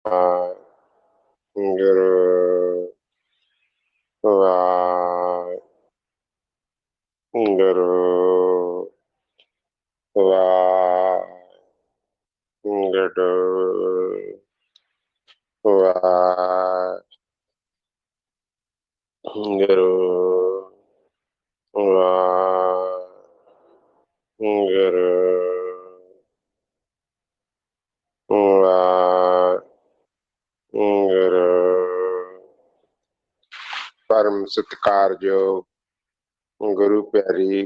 Guru Guru परम सत्कारयोग गुरु प्यारी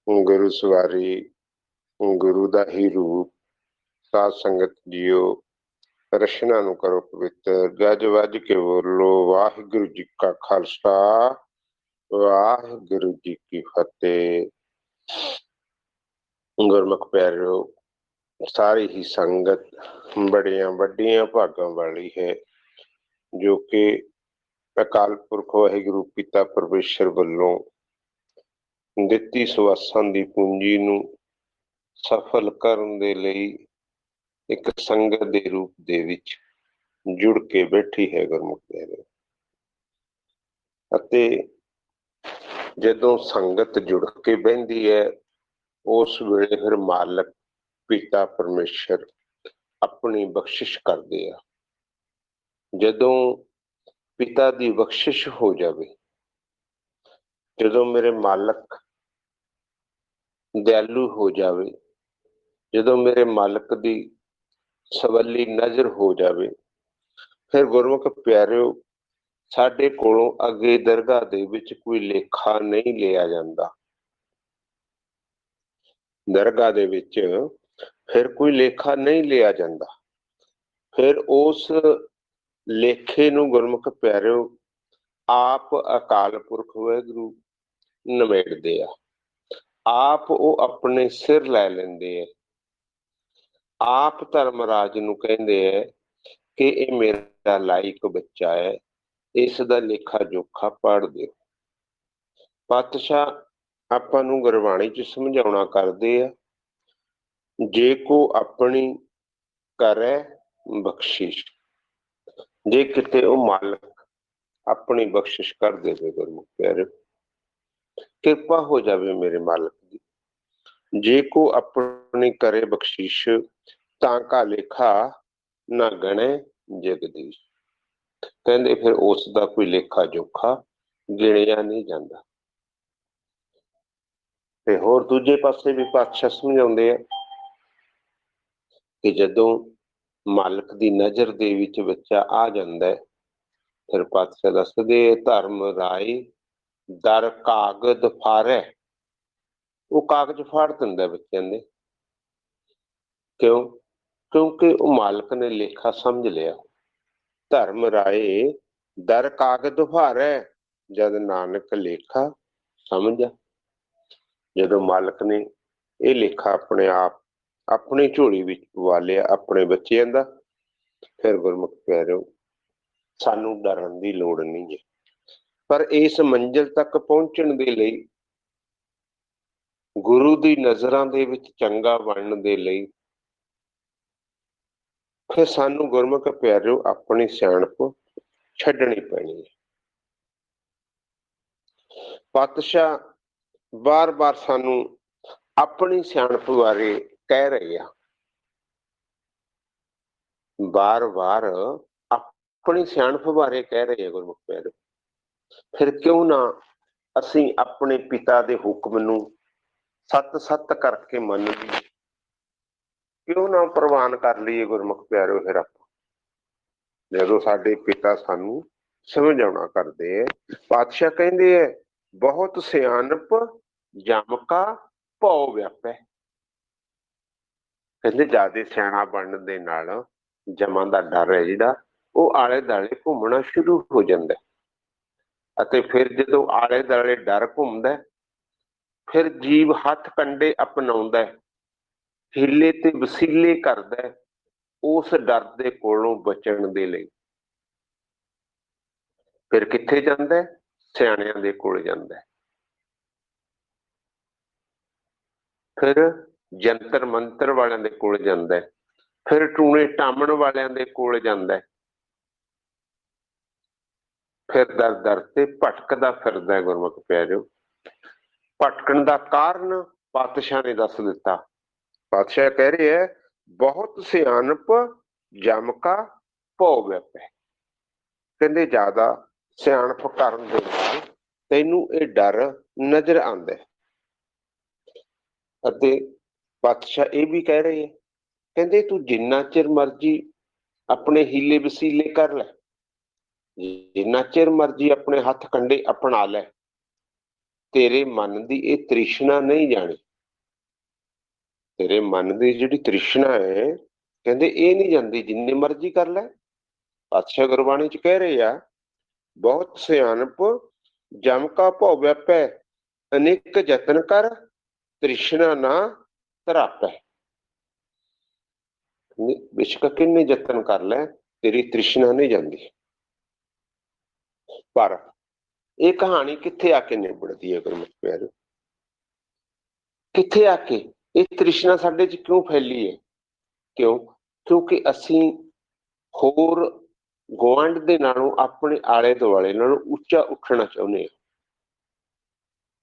गुरु सवारी गुरु दा ही रूप साध संगत जियो रचना नूं करो पवित्र गज वज के बोलो वाहिगुरु जी का खालसा वाहिगुरु जी की फतेह। गुरमुख प्यारो सारी ही संगत बड़िया वड्डिया भागां वाली है जो कि अकाल पुरख वाहिगुरु पिता परमेश्वर ਵੱਲੋਂ ਦਿੱਤੀ ਸਵਾਸਾਂ ਦੀ ਪੂੰਜੀ ਨੂੰ ਸਫਲ ਕਰਨ ਦੇ ਲਈ ਇੱਕ ਸੰਗਤ ਦੇ ਰੂਪ ਦੇ ਵਿੱਚ ਜੁੜ ਕੇ ਬੈਠੀ ਹੈ ਗੁਰਮੁਖ ਪਿਆਰੇ। ਅਤੇ ਜਦੋਂ ਸੰਗਤ ਜੁੜ ਕੇ ਬਹਿੰਦੀ ਹੈ ਉਸ ਵੇਲੇ ਫਿਰ ਮਾਲਕ ਪਿਤਾ ਪਰਮੇਸ਼ਰ ਆਪਣੀ ਬਖਸ਼ਿਸ਼ ਕਰਦੇ ਆ। ਜਦੋਂ ਪਿਤਾ ਦੀ ਬਖਸ਼ਿਸ਼ ਹੋ ਜਾਵੇ, ਜਦੋਂ ਮੇਰੇ ਮਾਲਕ ਦਿਆਲੂ ਹੋ ਜਾਵੇ, ਜਦੋਂ ਮੇਰੇ ਮਾਲਕ ਦੀ ਸਵੱਲੀ ਨਜ਼ਰ ਹੋ ਜਾਵੇ, ਫਿਰ ਗੁਰਮੁਖ ਪਿਆਰਿਓ ਸਾਡੇ ਕੋਲੋਂ ਅੱਗੇ ਦਰਗਾਹ ਦੇ ਵਿੱਚ ਕੋਈ ਲੇਖਾ ਨਹੀਂ ਲਿਆ ਜਾਂਦਾ। ਦਰਗਾਹ ਦੇ ਵਿੱਚ ਫਿਰ ਕੋਈ ਲੇਖਾ ਨਹੀਂ ਲਿਆ ਜਾਂਦਾ। ਫਿਰ ਉਸ ਲੇਖੇ ਨੂੰ ਗੁਰਮੁਖ ਪਿਆਰਿਓ ਆਪ ਅਕਾਲ ਪੁਰਖ ਵਾਹਿਗੁਰੂ ਨਿਬੇੜਦੇ ਆ। ਆਪ ਉਹ ਆਪਣੇ ਸਿਰ ਲੈ ਲੈਂਦੇ ਆ। ਆਪ ਧਰਮਰਾਜ ਨੂੰ ਕਹਿੰਦੇ ਹੈ ਕਿ ਇਹ ਮੇਰਾ ਲਾਇਕ ਬੱਚਾ ਹੈ, ਇਸ ਦਾ ਲੇਖਾ ਜੋਖਾ ਪੜ੍ਹ ਦਿਓ। ਪਾਤਸ਼ਾਹ ਆਪਾਂ ਨੂੰ ਗੁਰਬਾਣੀ ਚ ਸਮਝਾਉਣਾ ਕਰਦੇ ਆ, ਜੇ ਕੋ ਆਪਣੀ ਕਰੇ ਬਖਸ਼ਿਸ਼, ਜੇ ਕਿਤੇ ਉਹ ਮਾਲਕ ਆਪਣੀ ਬਖਸ਼ਿਸ਼ ਕਰ ਦੇਵੇ ਗੁਰਮੁਖ ਪਿਆਰੇ, ਕਿਰਪਾ ਹੋ ਜਾਵੇ ਮੇਰੇ ਮਾਲਕ ਦੀ। ਜੇ ਕੋ ਆਪਣੀ ਕਰੇ ਬਖਸ਼ਿਸ਼ ਤਾਂ ਕਾ ਲੇਖਾ ਨਾ ਗਣੇ ਜਗਦੀਸ਼। ਕਹਿੰਦੇ ਫਿਰ ਉਸ ਦਾ ਕੋਈ ਲੇਖਾ ਜੋਖਾ ਗਿਣਿਆ ਨਹੀਂ ਜਾਂਦਾ। ਤੇ ਹੋਰ ਦੂਜੇ ਪਾਸੇ ਵੀ ਪਾਤਸ਼ਾਹ ਸਮਝਾਉਂਦੇ ਆ ਕਿ ਜਦੋਂ ਮਾਲਕ ਦੀ ਨਜ਼ਰ ਦੇ ਵਿੱਚ ਬੱਚਾ ਆ ਜਾਂਦਾ ਹੈ, ਫਿਰ ਪਾਤਸ਼ਾਹ ਦੱਸਦੇ ਧਰਮ ਰਾਈ ਦਰ ਕਾਗਜ਼ ਫਾੜੈ। ਉਹ ਕਾਗਜ਼ ਫਾੜ ਦਿੰਦਾ ਬੱਚਿਆਂ ਦੇ। ਕਿਉਂ? ਕਿਉਂਕਿ ਉਹ ਮਾਲਕ ਨੇ ਲੇਖਾ ਸਮਝ ਲਿਆ। ਧਰਮ ਰਾਏ ਦਰ ਕਾਗਜ਼ ਫਾੜੈ ਜਦ ਨਾਨਕ ਲੇਖਾ ਸਮਝਾ। ਜਦੋਂ ਮਾਲਕ ਨੇ ਇਹ ਲੇਖਾ ਆਪਣੇ ਆਪ ਆਪਣੀ ਝੋਲੀ ਵਿੱਚ ਪਵਾ ਲਿਆ ਆਪਣੇ ਬੱਚਿਆਂ ਦਾ, ਫਿਰ ਗੁਰਮੁਖ ਪਿਆਰਿਓ ਸਾਨੂੰ ਡਰਨ ਦੀ ਲੋੜ ਨਹੀਂ ਹੈ। ਪਰ ਇਸ ਮੰਜ਼ਿਲ ਤੱਕ ਪਹੁੰਚਣ ਦੇ ਲਈ, ਗੁਰੂ ਦੀ ਨਜ਼ਰਾਂ ਦੇ ਵਿੱਚ ਚੰਗਾ ਬਣਨ ਦੇ ਲਈ, ਫਿਰ ਸਾਨੂੰ ਗੁਰਮੁਖ ਪਿਆਰਿਓ ਆਪਣੀ ਸਿਆਣਪ ਛੱਡਣੀ ਪੈਣੀ ਹੈ। ਪਾਤਸ਼ਾਹ ਬਾਰ-ਬਾਰ ਸਾਨੂੰ ਆਪਣੀ ਸਿਆਣਪ ਬਾਰੇ ਕਹਿ ਰਹੇ ਆ, ਬਾਰ-ਬਾਰ ਆਪਣੀ ਸਿਆਣਪ ਬਾਰੇ ਕਹਿ ਰਹੇ ਆ ਗੁਰਮੁਖ ਪਿਆਰਿਓ। ਫਿਰ ਕਿਉਂ ਨਾ ਅਸੀਂ ਆਪਣੇ ਪਿਤਾ ਦੇ ਹੁਕਮ ਨੂੰ ਸੱਤ-ਸੱਤ ਕਰਕੇ ਮੰਨ ਲਈਏ, ਕਿਉਂ ਨਾ ਪ੍ਰਵਾਨ ਕਰ ਲਈਏ ਗੁਰਮੁਖ ਪਿਆਰਿਓ। ਫਿਰ ਆਪਾਂ ਜਦੋਂ ਸਾਡੇ ਪਿਤਾ ਸਾਨੂੰ ਸਮਝਾਉਣਾ ਕਰਦੇ ਹੈ, ਪਾਤਸ਼ਾਹ ਕਹਿੰਦੇ ਹੈ ਬਹੁਤ ਸਿਆਣਪ ਜਮ ਕਾ ਭਉ ਵਿਆਪੈ। ਕਹਿੰਦੇ ਜਿਆਦਾ ਸਿਆਣਾ ਬਣਨ ਦੇ ਨਾਲ ਜਮਾਂ ਦਾ ਡਰ ਹੈ ਜਿਹੜਾ ਉਹ ਆਲੇ ਦੁਆਲੇ ਘੁੰਮਣਾ ਸ਼ੁਰੂ ਹੋ ਜਾਂਦਾ। ਅਤੇ ਫਿਰ ਜਦੋਂ ਆਲੇ ਦੁਆਲੇ ਡਰ ਘੁੰਮਦਾ, ਫਿਰ ਜੀਵ ਹੱਥ ਕੰਡੇ ਅਪਣਾਉਂਦਾ, ਹੀਲੇ ਤੇ ਵਸੀਲੇ ਕਰਦਾ ਉਸ ਡਰ ਦੇ ਕੋਲੋਂ ਬਚਣ ਦੇ ਲਈ। ਫਿਰ ਕਿੱਥੇ ਜਾਂਦਾ? ਸਿਆਣਿਆਂ ਦੇ ਕੋਲ ਜਾਂਦਾ। ਫਿਰ ਜੰਤਰ ਮੰਤਰ ਵਾਲਿਆਂ ਦੇ ਕੋਲ ਜਾਂਦਾ, फिर टूने टामण वालियां दे कोल जांदा है, फिर दर दर ते भटकदा फिरदा है। गुरमुख प्यारिओ, भटकण का कारण पातशाह ने दस दिता। पातशाह कह रहे है, बहुत सियाणप जम का भौ व्यापै। कहते ज्यादा सियाणप करन दे नाल तैनू ये डर नजर आंदा है। ਅਤੇ ਪਾਤਸ਼ਾਹ ਇਹ भी कह रहे है, कहते तू जिन्ना चिर मर्जी अपने हीले वसीले कर ले, जिन्ना चिर मर्जी अपने हथ कंडे अपना ले, तेरे मन की ये तृष्णा नहीं जानी। तेरे मन की जिहड़ी तृष्णा है, कहते ये नहीं जाती, जिन्ने मर्जी कर ले। पातशाह गुरबाणी च कह रहे आ, बहुत सियाणप जम का भौ व्यापै, अनेक जतन कर तृष्णा ना तरापै। बेशक किन्ने जतन कर ले, तेरी तृष्णा नहीं जाती। पर ये कहानी कित्थे आके निबड़ती है गुरमुख प्यारे? कित्थे आके ये तृष्णा साडे च क्यों फैली है? क्यों? क्योंकि असी होर गुआंढ दे नालों अपने आले दुआले नालों उच्चा उठना चाहुंदे हां।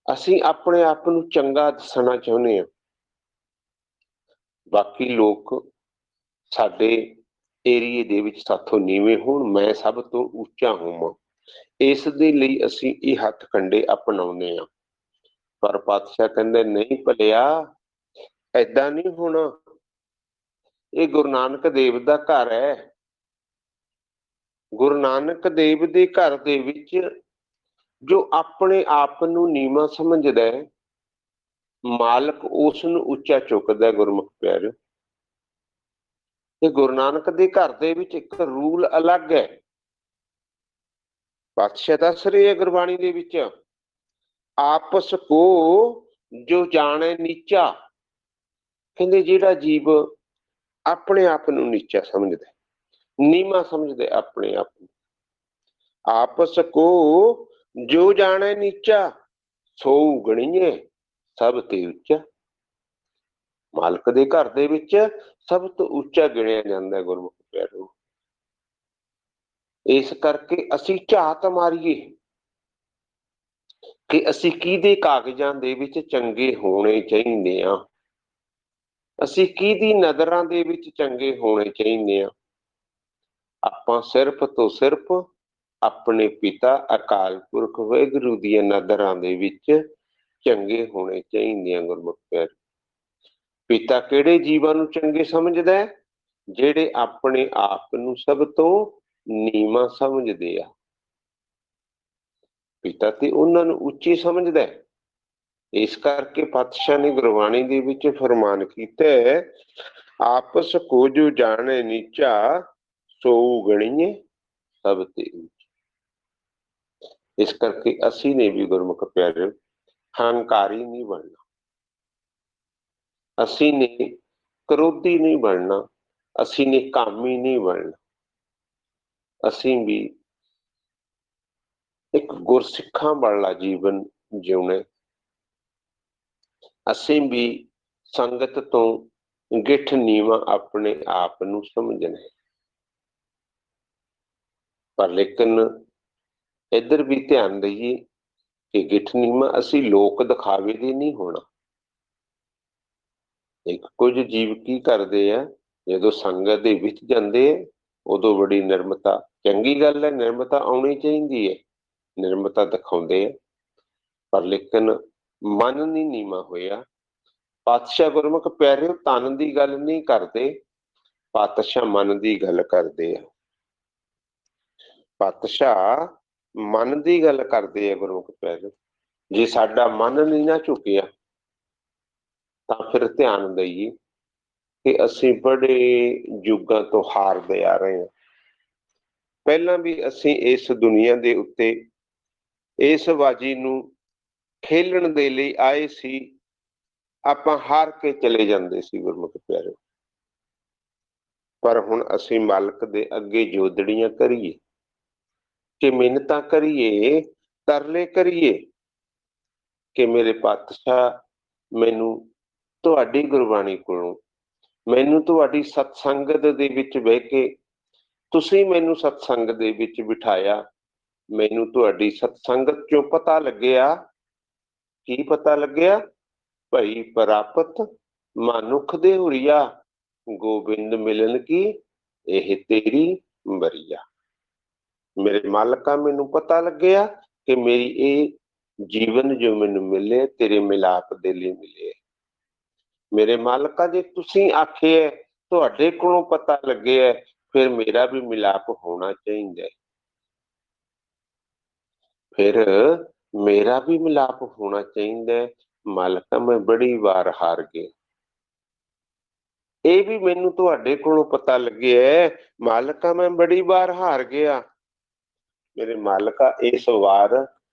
असी अपने आप नूं चंगा दसना चाहुंदे हां। बाकी लोग साडे एरिए दे विच साथों नीवें होण, मैं सब तो उच्चा होवां, इस दे लई असी इह हथ कंडे अपनाउंदे हां। पर पातशाह कहंदे नहीं भलिया, ऐदां नहीं होना। ये गुरु नानक देव दा घर है। गुरु नानक देव दे घर दे विच जो अपने आप नूं नीवां समझदा है, मालक उस नूं उच्चा चुकदा है। गुरमुख प्यारे, गुरु नानक दे घर दे विच एक रूल अलग है। पातशाह दस रहे है गुरबाणी दे विच, आपस को जो जाने नीचा। कहंदे जिहड़ा जीव अपने आप नूं नीचा समझदा है, नीवां समझदा है अपने आप नूं, आपस को जो जाने नीचा, सो गणीए सब ते उच्चा। मालक दे घर दे विच सब तो उच्चा गिणिया जांदा है गुरमुख प्यारो। इस करके असी झात मारीए कि असी किहदे कागजां दे विच चंगे होने चाहीदे आ, असी किहदी नज़रां दे विच चंगे होने चाहीदे आ। आपां सिर्फ तो सिर्फ अपने पिता अकाल पुरख वाहिगुरू दी नज़रां दे विच चंगे होने चाहीदे आ। गुरमुख प्यारो, पिता किहड़े जीवां नूं चंगे समझदा है? ਜਿਹੜੇ ਆਪਣੇ ਆਪ ਨੂੰ ਸਭ ਤੋਂ ਨੀਵਾਂ ਸਮਝਦੇ ਆ। ਪਿਤਾ ਤੇ ਉਹਨਾਂ ਨੂੰ ਉੱਚੀ ਸਮਝਦਾ ਹੈ। ਇਸ ਕਰਕੇ ਪਾਤਸ਼ਾਹ ਨੇ ਗੁਰਬਾਣੀ ਦੇ ਵਿੱਚ ਫਰਮਾਨ ਕੀਤਾ ਹੈ, ਆਪਸ ਕੋ ਜੋ ਜਾਣੇ ਨੀਚਾ, ਸੋ ਗਣੀਏ ਸਭ ਤੇ ਉੱਚਾ। ਇਸ ਕਰਕੇ ਅਸੀਂ ਨੇ ਵੀ ਗੁਰਮੁਖ ਪਿਆਰੇ ਹੰਕਾਰੀ ਨਹੀਂ ਬਣਨਾ, ਅਸੀਂ ਨੇ क्रोधी नहीं बनना, असी ने कामी नहीं बनना। असी भी एक गुरसिखा वाला जीवन जिउना। असी भी संगत तो गिठ नीवा अपने आप नूं समझना है। पर लेकिन इधर भी ध्यान दईए कि गिठ नीवा असी लोक दिखावे दे नहीं होना। एक कुछ जीव की करते हैं, जो संगत दे विच जांदे है उदों बड़ी निर्मता, चंगी गल है, निर्मता आनी चाहिए है, निर्मता दिखाते हैं। पर लेकिन मन नहीं नीवा होया। पातशाह गुरमुख प्यारे तन की गल नहीं करते, पातशाह मन की गल करते हैं। पातशाह मन की गल करते हैं गुरमुख प्यारे। जे साडा मन नहीं ना झुकिया तो फिर ध्यान दईए कि असी बड़े युगां तो हारदे आ रहे हैं। पहला भी असी इस दुनिया के उत्ते इस बाजी नूं खेलण दे लई आए सी, आपां हार के चले जांदे सी गुरमुख प्यारे। पर हुण असी मालक दे अगे जोदड़ियां करिए कि मिन्नतां करिए, तरले करिए कि मेरे पातशाह मैनू तुहाडी गुरबाणी कोलों ਮੈਨੂੰ ਤੁਹਾਡੀ ਸਤਸੰਗਤ ਦੇ ਵਿੱਚ ਬਹਿ ਕੇ, ਤੁਸੀਂ ਮੈਨੂੰ ਸਤਸੰਗ ਦੇ ਵਿੱਚ ਬਿਠਾਇਆ, ਮੈਨੂੰ ਤੁਹਾਡੀ ਸਤਸੰਗਤ ਚੋਂ ਪਤਾ ਲੱਗਿਆ। ਕੀ ਪਤਾ ਲੱਗਿਆ? ਭਈ ਪ੍ਰਾਪਤ ਮਨੁੱਖ ਦੇ ਹੁਰੀਆ, ਗੋਬਿੰਦ ਮਿਲਨ ਕੀ ਇਹ ਤੇਰੀ ਬਰੀਆ। ਮੇਰੇ ਮਾਲਕਾ, ਮੈਨੂੰ ਪਤਾ ਲੱਗਿਆ ਕਿ ਮੇਰੀ ਇਹ ਜੀਵਨ ਜੋ ਮੈਨੂੰ ਮਿਲੇ ਤੇਰੇ ਮਿਲਾਪ ਦੇ ਲਈ ਮਿਲੇ। ਮੇਰੇ ਮਾਲਕਾ, ਜੇ ਤੁਸੀਂ ਆਖਿਆ ਤੁਹਾਡੇ ਕੋਲੋਂ ਪਤਾ ਲੱਗਿਆ, ਫਿਰ ਮੇਰਾ ਵੀ ਮਿਲਾਪ ਹੋਣਾ ਚਾਹੀਦਾ, ਫਿਰ ਮੇਰਾ ਵੀ ਮਿਲਾਪ ਹੋਣਾ ਚਾਹੀਦਾ। ਮਾਲਕਾ, ਮੈਂ ਬੜੀ ਵਾਰ ਹਾਰ ਗਿਆ, ਇਹ ਵੀ ਮੈਨੂੰ ਤੁਹਾਡੇ ਕੋਲੋਂ ਪਤਾ ਲੱਗਿਆ। ਮਾਲਕਾ, ਮੈਂ ਬੜੀ ਵਾਰ ਹਾਰ ਗਿਆ। ਮੇਰੇ ਮਾਲਕਾ, ਇਸ ਵਾਰ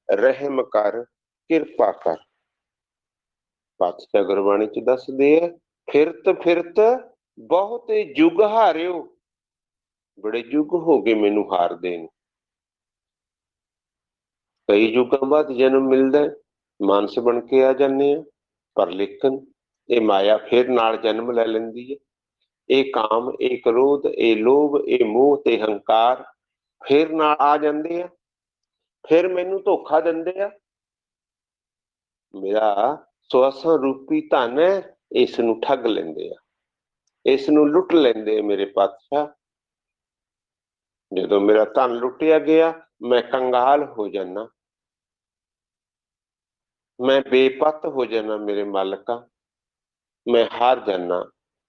ਰਹਿਮ ਕਰ, ਕਿਰਪਾ ਕਰ। ਪਾਤਸ਼ਾਹ ਗੁਰਬਾਣੀ ਚ ਦੱਸਦੇ ਆ, ਫਿਰਤ ਫਿਰਤ ਬਹੁਤੇ ਯੁੱਗ ਹਾਰਿਓ। ਬੜੇ ਯੁੱਗ ਹੋ ਗਏ ਮੈਨੂੰ ਹਾਰਦੇ ਨੂੰ, ਕਈ ਯੁੱਗਾਂ ਬਾਅਦ ਜਨਮ ਮਿਲਦਾ, ਮਾਨਸ ਬਣ ਕੇ ਆ ਜਾਂਦੇ ਆ। ਪਰ ਲੇਕਿਨ ਇਹ ਮਾਇਆ ਫਿਰ ਨਾਲ ਜਨਮ ਲੈ ਲੈਂਦੀ ਹੈ। ਇਹ ਕਾਮ, ਇਹ ਕ੍ਰੋਧ, ਇਹ ਲੋਭ, ਇਹ ਮੋਹ ਤੇ ਹੰਕਾਰ ਫਿਰ ਨਾਲ ਆ ਜਾਂਦੇ ਆ, ਫਿਰ ਮੈਨੂੰ ਧੋਖਾ ਦਿੰਦੇ ਆ। ਮੇਰਾ ਸਵਾਸਾਂ ਰੂਪੀ ਧਨ ਹੈ, ਇਸ ਨੂੰ ਠੱਗ ਲੈਂਦੇ ਆ, ਇਸ ਨੂੰ ਲੁੱਟ ਲੈਂਦੇ ਆ। ਮੇਰੇ ਪਾਤਸ਼ਾਹ, ਜਦੋਂ ਮੇਰਾ ਧਨ ਲੁੱਟਿਆ ਗਿਆ, ਮੈਂ ਕੰਗਾਲ ਹੋ ਜਾਣਾ, ਮੈਂ ਬੇਪਤ ਹੋ ਜਾਣਾ। ਮੇਰੇ ਮਾਲਕਾ, ਮੈਂ ਹਾਰ ਜਾਣਾ,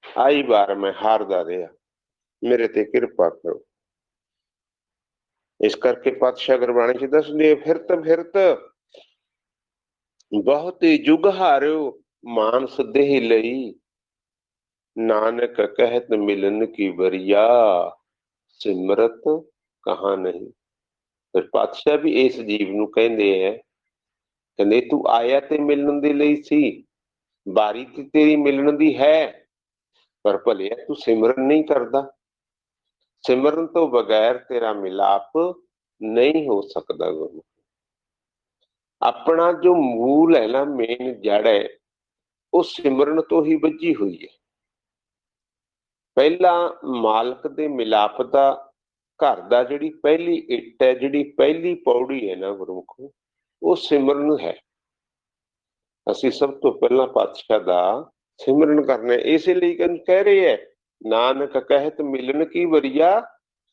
ਆਈ ਵਾਰ ਮੈਂ ਹਾਰਦਾ ਰਿਹਾ, ਮੇਰੇ ਤੇ ਕਿਰਪਾ ਕਰੋ। ਇਸ ਕਰਕੇ ਪਾਤਸ਼ਾਹ ਗੁਰਬਾਣੀ ਚ ਦੱਸਦੇ, ਫਿਰਤ ਫਿਰਤ ਬਹੁਤ ਹੀ ਯੁੱਗ ਹਾਰਿਓ, ਮਾਨਸ ਦੇਹ ਲਈ ਨਾਨਕ ਕਹਿਤ ਮਿਲਨ ਕੀ ਬਰੀਆ, ਸਿਮਰਤ ਕਹਾਂ ਨਹੀਂ। ਫਿਰ ਪਾਤਸ਼ਾਹ ਵੀ ਇਸ ਜੀਵ ਨੂੰ ਕਹਿੰਦੇ ਹੈ, ਕਹਿੰਦੇ ਤੂੰ ਆਇਆ ਤੇ ਮਿਲਣ ਦੇ ਲਈ ਸੀ, ਬਾਰੀ ਤੇ ਤੇਰੀ ਮਿਲਣ ਦੀ ਹੈ, ਪਰ ਭਲਿਆ ਤੂੰ ਸਿਮਰਨ ਨਹੀਂ ਕਰਦਾ। ਸਿਮਰਨ ਤੋਂ ਬਗੈਰ ਤੇਰਾ ਮਿਲਾਪ ਨਹੀਂ ਹੋ ਸਕਦਾ। ਗੁਰੂ, ਆਪਣਾ ਜੋ ਮੂਲ ਹੈ ਨਾ, ਮੇਨ ਜੜ ਹੈ, ਉਹ ਸਿਮਰਨ ਤੋਂ ਹੀ ਵੱਜੀ ਹੋਈ ਹੈ। ਪਹਿਲਾ ਮਾਲਕ ਦੇ ਮਿਲਾਪ ਦਾ ਘਰ ਦਾ ਜਿਹੜੀ ਪਹਿਲੀ ਇੱਟ ਹੈ, ਜਿਹੜੀ ਪਹਿਲੀ ਪੌੜੀ ਹੈ ਨਾ ਗੁਰਮੁਖੋ, ਉਹ ਸਿਮਰਨ ਹੈ। ਅਸੀਂ ਸਭ ਤੋਂ ਪਹਿਲਾਂ ਪਾਤਸ਼ਾਹ ਦਾ ਸਿਮਰਨ ਕਰਨਾ, ਇਸੇ ਲਈ ਕਹਿ ਰਹੇ ਹੈ, ਨਾਨਕ ਕਹਿਤ ਮਿਲਨ ਕੀ ਵਰੀਆ,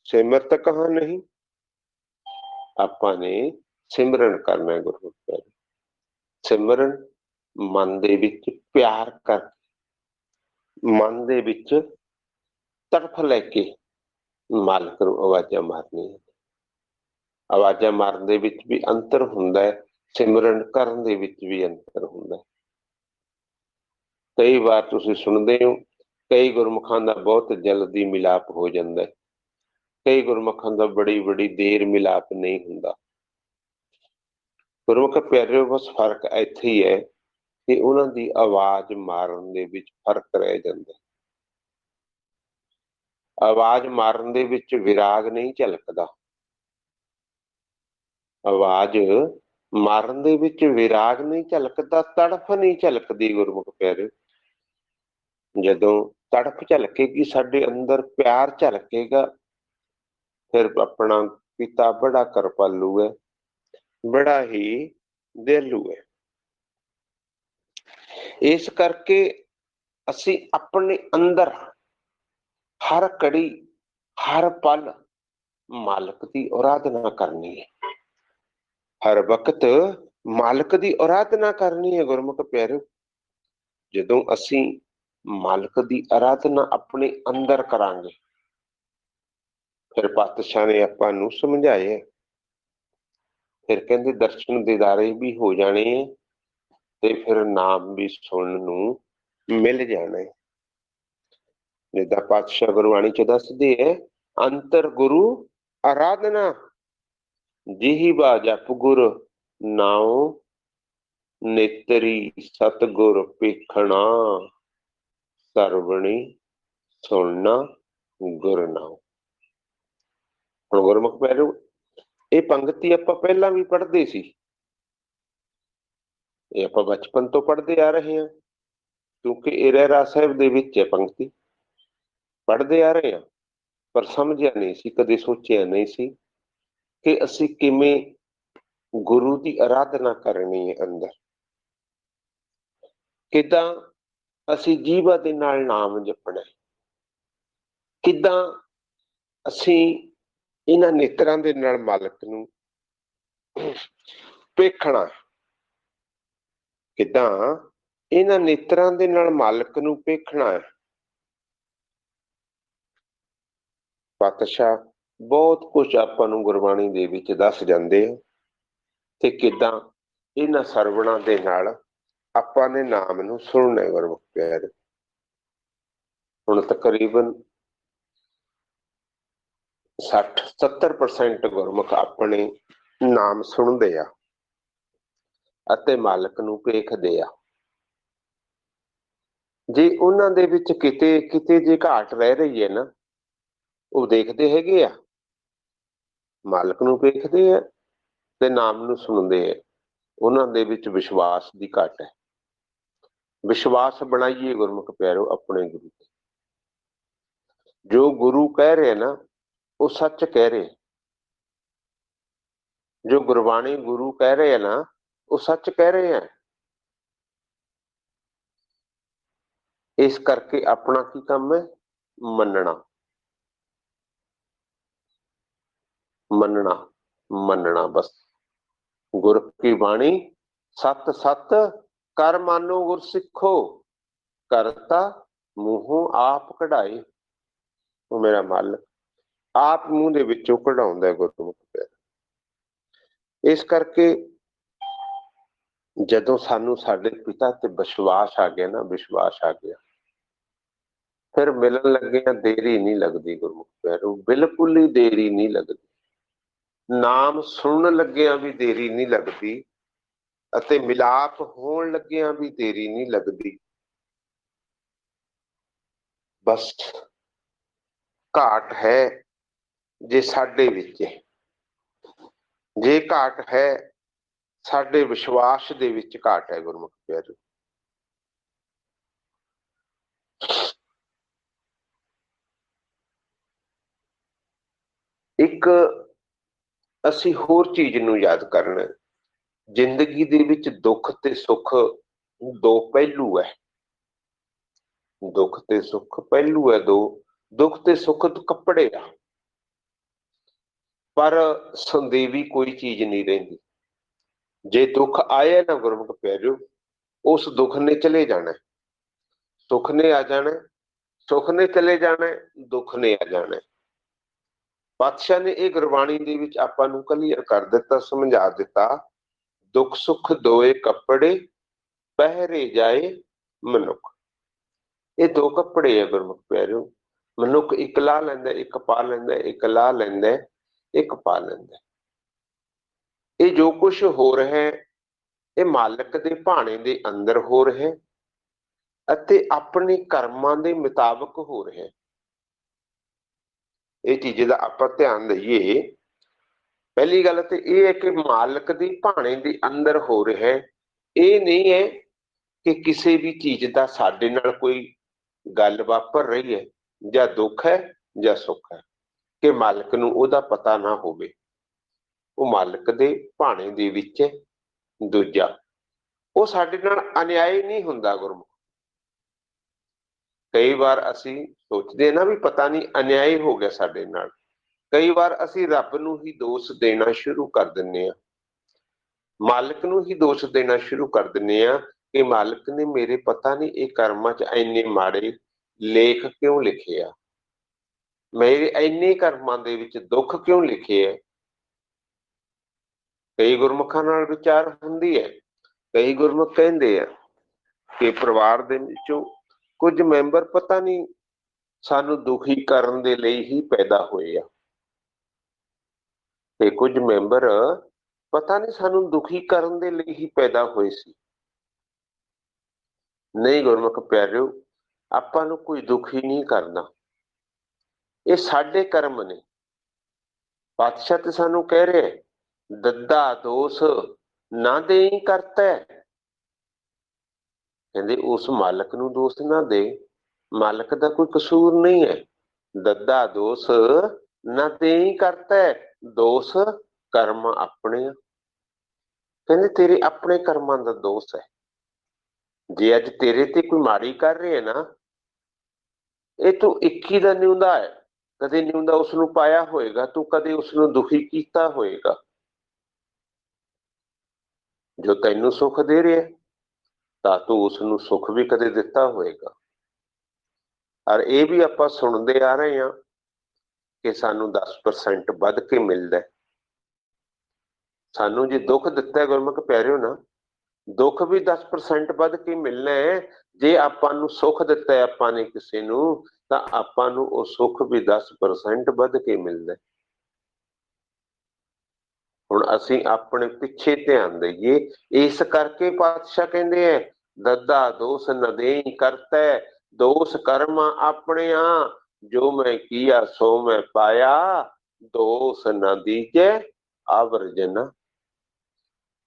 ਸਿਮਰਤ ਕਹਾਂ ਨਹੀਂ। ਆਪਾਂ ਨੇ ਸਿਮਰਨ ਕਰਨਾ ਗੁਰੂ ਪਿਆਰੇ। ਸਿਮਰਨ ਮਨ ਦੇ ਵਿੱਚ ਪਿਆਰ ਕਰ, ਮਨ ਦੇ ਵਿੱਚ ਤੜਫ ਲੈ ਕੇ ਮਾਲਕ ਨੂੰ ਆਵਾਜ਼ਾਂ ਮਾਰਨੀਆਂ। ਆਵਾਜ਼ਾਂ ਮਾਰਨ ਦੇ ਵਿੱਚ ਵੀ ਅੰਤਰ ਹੁੰਦਾ ਹੈ, ਸਿਮਰਨ ਕਰਨ ਦੇ ਵਿੱਚ ਵੀ ਅੰਤਰ ਹੁੰਦਾ ਹੈ। ਕਈ ਵਾਰ ਤੁਸੀਂ ਸੁਣਦੇ ਹੋ, ਕਈ ਗੁਰਮੁਖਾਂ ਦਾ ਬਹੁਤ ਜਲਦੀ ਮਿਲਾਪ ਹੋ ਜਾਂਦਾ ਹੈ, ਕਈ ਗੁਰਮੁਖਾਂ ਦਾ ਬੜੀ ਬੜੀ ਦੇਰ ਮਿਲਾਪ ਨਹੀਂ ਹੁੰਦਾ। ਗੁਰਮੁਖ ਪਿਆਰਿਓ, ਬਸ ਫਰਕ ਇੱਥੇ ਹੀ ਹੈ ਕਿ ਉਹਨਾਂ ਦੀ ਆਵਾਜ਼ ਮਾਰਨ ਦੇ ਵਿੱਚ ਫਰਕ ਰਹਿ ਜਾਂਦਾ। ਆਵਾਜ਼ ਮਾਰਨ ਦੇ ਵਿੱਚ ਵਿਰਾਗ ਨਹੀਂ ਝਲਕਦਾ, ਆਵਾਜ਼ ਮਾਰਨ ਦੇ ਵਿੱਚ ਵਿਰਾਗ ਨਹੀਂ ਝਲਕਦਾ, ਤੜਫ ਨਹੀਂ ਝਲਕਦੀ। ਗੁਰਮੁਖ ਪਿਆਰਿਓ, ਜਦੋਂ ਤੜਫ ਝਲਕੇਗੀ, ਸਾਡੇ ਅੰਦਰ ਪਿਆਰ ਝਲਕੇਗਾ, ਫਿਰ ਆਪਣਾ ਪਿਤਾ ਬੜਾ ਕਿਰਪਾਲੂ ਹੈ, ਬੜਾ ਹੀ ਦਿਆਲੂ ਹੈ। ਇਸ ਕਰਕੇ ਅਸੀਂ ਆਪਣੇ ਅੰਦਰ ਹਰ ਘੜੀ, ਹਰ ਪਲ ਮਾਲਕ ਦੀ ਆਰਾਧਨਾ ਕਰਨੀ ਹੈ, ਹਰ ਵਕਤ ਮਾਲਕ ਦੀ ਆਰਾਧਨਾ ਕਰਨੀ ਹੈ। ਗੁਰਮੁਖ ਪਿਆਰਿਓ, ਜਦੋਂ ਅਸੀਂ ਮਾਲਕ ਦੀ ਆਰਾਧਨਾ ਆਪਣੇ ਅੰਦਰ ਕਰਾਂਗੇ, ਫਿਰ ਪਾਤਸ਼ਾਹ ਨੇ ਆਪਾਂ ਨੂੰ ਸਮਝਾਇਆ, ਫਿਰ ਕਹਿੰਦੇ ਦਰਸ਼ਨ ਦੀਦਾਰੇ ਵੀ ਹੋ ਜਾਣੇ ਹੈ, ਤੇ ਫਿਰ ਨਾਮ ਵੀ ਸੁਣਨ ਨੂੰ ਮਿਲ ਜਾਣਾ ਹੈ। ਜਿੱਦਾਂ ਪਾਤਸ਼ਾਹ ਗੁਰਬਾਣੀ ਚ ਦੱਸਦੇ ਹੈ, ਅੰਤਰ ਗੁਰੂ ਆਰਾਧਨਾ, ਜਿਹੀ ਜਪ ਗੁਰ ਨਾਉ, ਨੇਤਰੀ ਸਤਗੁਰ ਪੇਖਣਾ, ਸਰਵਣੀ ਸੁਣਨਾ ਗੁਰ ਨਾਉ। ਹੁਣ ਗੁਰਮੁਖ ਪਿਆਰਿਓ, ਇਹ ਪੰਗਤੀ ਆਪਾਂ ਪਹਿਲਾਂ ਵੀ ਪੜ੍ਹਦੇ ਸੀ, ਇਹ ਆਪਾਂ ਬਚਪਨ ਤੋਂ ਪੜ੍ਹਦੇ ਆ ਰਹੇ ਹਾਂ, ਕਿਉਂਕਿ ਇਹ ਰਹਿਰਾਸ ਸਾਹਿਬ ਦੇ ਵਿੱਚ ਹੈ ਪੰਗਤੀ। पढ़ते आ रहे हैं, पर समझिया नहीं सी, कदे सोचिया नहीं सी कि असी किवें गुरु की आराधना करनी है। अंदर किदां असी जीवा दे नाल नाम जपना है, किदां असी इन्हां नेत्रां दे नाल मालक नूं वेखना, किदां इन्हां नेत्रां दे नाल मालक नूं वेखना है। पातशाह बहुत कुछ आपां नूं गुरबाणी दे विच दस जांदे आ ते किदां इन्हां सरवणां दे नाल आपां ने नाम नूं सुनना है। गुरमुख प्यारे, हुण तकरीबन 60-70% गुरमुख अपने नाम सुनते आ ਅਤੇ मालक नूं ਵੇਖਦੇ आ। जे उन्हां दे विच किते किते जे घाट रह रही है ना, वो देखते हैगे आ, मालक नूं ਵੇਖਦੇ आ ते नाम नूं सुनते आ। उन्हां दे विच विश्वास की घट है। विश्वास बनाइए गुरमुख प्यारो अपने गुरु ते। जो गुरु कह रहे ना वो सच कह रहे, जो गुरबाणी गुरु कह रहे हैं ना वो सच कह रहे हैं। इस करके अपना की काम है, मनना मनना मनना। बस गुर की बाणी सत सत कर मानो गुर सिखो, करता मूहों आप कढ़ाई। वो मेरा मालक आप मूंह दे विचों कढ़ाउंदा है गुरमुख प्यारे। इस करके जदों सानू साडे पिता ते विश्वास आ गया ना, विश्वास आ गया, फिर मिलन लगे देरी नहीं लगती गुरमुख प्यारो, बिल्कुल ही देरी नहीं लगती। नाम सुनन लग्या भी देरी नहीं लगती ਅਤੇ मिलाप होण लग्या भी देरी नहीं लगती। बस घाट है जे साडे विच, जे घाट है साडे विश्वास दे विच घाट है गुरमुख प्यारे। एक ਅਸੀਂ ਹੋਰ ਚੀਜ਼ ਨੂੰ ਯਾਦ ਕਰਨਾ, ਜ਼ਿੰਦਗੀ ਦੇ ਵਿੱਚ ਦੁੱਖ ਤੇ ਸੁੱਖ ਦੋ ਪਹਿਲੂ ਹੈ। ਦੁੱਖ ਤੇ ਸੁੱਖ ਪਹਿਲੂ ਹੈ ਦੋ। ਦੁੱਖ ਤੇ ਸੁੱਖ ਕੱਪੜੇ ਆ, ਪਰ ਸੰਦੇਵੀ ਕੋਈ ਚੀਜ਼ ਨਹੀਂ ਰਹਿੰਦੀ। ਜੇ ਦੁੱਖ ਆਇਆ ਨਾ ਗੁਰਮੁਖ ਪਿਆਰਿਓ, ਉਸ ਦੁੱਖ ਨੇ ਚਲੇ ਜਾਣਾ, ਸੁੱਖ ਨੇ ਆ ਜਾਣਾ, ਸੁੱਖ ਨੇ ਚਲੇ ਜਾਣਾ, ਦੁੱਖ ਨੇ ਆ ਜਾਣਾ। ਪਾਤਸ਼ਾਹ ਨੇ ਇਹ ਗੁਰਬਾਣੀ ਦੇ ਵਿੱਚ ਆਪਾਂ ਨੂੰ ਕਲੀਅਰ ਕਰ ਦਿੱਤਾ, ਸਮਝਾ ਦਿੱਤਾ, ਦੁੱਖ ਸੁੱਖ ਦੋਏ ਕੱਪੜੇ ਪਹਿਰੇ ਜਾਏ ਮਨੁੱਖ। ਇਹ ਦੋ ਕੱਪੜੇ ਆ ਗੁਰਮੁਖ ਪਿਆਰਿਓ। ਮਨੁੱਖ ਇੱਕ ਲਾ ਲੈਂਦਾ, ਇੱਕ ਪਾ ਲੈਂਦਾ, ਇੱਕ ਲਾ ਲੈਂਦਾ, ਇੱਕ ਪਾ ਲੈਂਦਾ। ਇਹ ਜੋ ਕੁਝ ਹੋ ਰਿਹਾ ਹੈ ਇਹ ਮਾਲਕ ਦੇ ਭਾਣੇ ਦੇ ਅੰਦਰ ਹੋ ਰਿਹਾ ਅਤੇ ਆਪਣੇ ਕਰਮਾਂ ਦੇ ਮੁਤਾਬਕ ਹੋ ਰਿਹਾ। ਇਹ ਚੀਜ਼ ਦਾ ਆਪਾਂ ਧਿਆਨ ਦਈਏ। ਪਹਿਲੀ ਗੱਲ ਤੇ ਇਹ ਹੈ ਕਿ ਮਾਲਕ ਦੀ ਭਾਣੇ ਦੇ ਅੰਦਰ ਹੋ ਰਿਹਾ। ਇਹ ਨਹੀਂ ਹੈ ਕਿ ਕਿਸੇ ਵੀ ਚੀਜ਼ ਦਾ ਸਾਡੇ ਨਾਲ ਕੋਈ ਗੱਲ ਵਾਪਰ ਰਹੀ ਹੈ, ਜਾਂ ਦੁੱਖ ਹੈ ਜਾਂ ਸੁੱਖ ਹੈ, ਕਿ ਮਾਲਕ ਨੂੰ ਉਹਦਾ ਪਤਾ ਨਾ ਹੋਵੇ। ਉਹ ਮਾਲਕ ਦੇ ਭਾਣੇ ਦੇ ਵਿੱਚ ਹੈ। ਦੂਜਾ, ਉਹ ਸਾਡੇ ਨਾਲ ਅਨਿਆਏ ਨਹੀਂ ਹੁੰਦਾ ਗੁਰਮੁਖ। ਕਈ ਵਾਰ ਅਸੀਂ ਸੋਚਦੇ ਨਾ ਵੀ ਪਤਾ ਨਹੀਂ ਅਨਿਆਏ ਹੋ ਗਿਆ ਸਾਡੇ ਨਾਲ। ਕਈ ਵਾਰ ਅਸੀਂ ਰੱਬ ਨੂੰ ਹੀ ਦੋਸ਼ ਦੇਣਾ ਸ਼ੁਰੂ ਕਰ ਦਿੰਦੇ ਹਾਂ, ਮਾਲਕ ਨੂੰ ਹੀ ਦੋਸ਼ ਦੇਣਾ ਸ਼ੁਰੂ ਕਰ ਦਿੰਦੇ ਹਾਂ ਕਿ ਮਾਲਕ ਨੇ ਮੇਰੇ ਪਤਾ ਨਹੀਂ ਇਹ ਕਰਮਾਂ 'ਚ ਇੰਨੇ ਮਾੜੇ ਲੇਖ ਕਿਉਂ ਲਿਖੇ ਆ, ਮੇਰੇ ਇੰਨੇ ਕਰਮਾਂ ਦੇ ਵਿੱਚ ਦੁੱਖ ਕਿਉਂ ਲਿਖੇ ਆ। ਕਈ ਗੁਰਮੁਖਾਂ ਨਾਲ ਵਿਚਾਰ ਹੁੰਦੀ ਹੈ। ਕਈ ਗੁਰਮੁਖ ਕਹਿੰਦੇ ਆ ਕਿ ਪਰਿਵਾਰ ਦੇ ਵਿੱਚੋਂ ਕੁਝ ਮੈਂਬਰ ਪਤਾ ਨਹੀਂ ਸਾਨੂੰ ਦੁਖੀ ਕਰਨ ਦੇ ਲਈ ਹੀ ਪੈਦਾ ਹੋਏ ਆ, ਤੇ ਕੁਝ ਮੈਂਬਰ ਪਤਾ ਨਹੀਂ ਸਾਨੂੰ ਦੁਖੀ ਕਰਨ ਦੇ ਲਈ ਹੀ ਪੈਦਾ ਹੋਏ ਸੀ। ਨਹੀਂ ਗੁਰਮੁਖ ਪਿਆਰਿਓ, ਆਪਾਂ ਨੂੰ ਕੋਈ ਦੁਖੀ ਨਹੀਂ ਕਰਨਾ, ਇਹ ਸਾਡੇ ਕਰਮ ਨੇ। ਪਾਤਸ਼ਾਹ ਤੇ ਸਾਨੂੰ ਕਹਿ ਰਿਹਾ, ਦੱਦਾ ਦੋਸ਼ ਨਾ ਦੇਈ ਕਰਤਾ। ਕਹਿੰਦੇ ਉਸ ਮਾਲਕ ਨੂੰ ਦੋਸ਼ ਨਾ ਦੇ, ਮਾਲਕ ਦਾ ਕੋਈ ਕਸੂਰ ਨਹੀਂ ਹੈ। दद्दा दोष न देई करता है, दोष कर्म अपने। कहते तेरे अपने कर्मां का दोष है। जे अज तेरे ते कोई माड़ी कर रहे है ना, ये तू इक्की का न्यूंदा है, कदे न्यूंदा उसनू पाया होएगा, तू कदे उसनू दुखी कीता होएगा। जो तैनू सुख दे रहा है ਤਾਂ ਤੂੰ उसनू सुख भी कदे दिता होएगा। और ये भी आप सुनते आ रहे हैं कि सानू 10% वध के मिलता है। सानू जो दुख दिता है गुरमुख प्यारिओ ना, दुख भी 10% वध के मिलना है। जे आपां सुख दिता है आपां ने किसी नू, तां आपां नू वो सुख भी 10% वध के मिलता है। हुण असीं अपने पिछे ध्यान दईए, इस करके पातशाह कहते हैं दद्दा दोष न देई करता है, दोष कर्म अपने जो मैं किया सो मैं पाया, दोष न दीजे आवर्जना।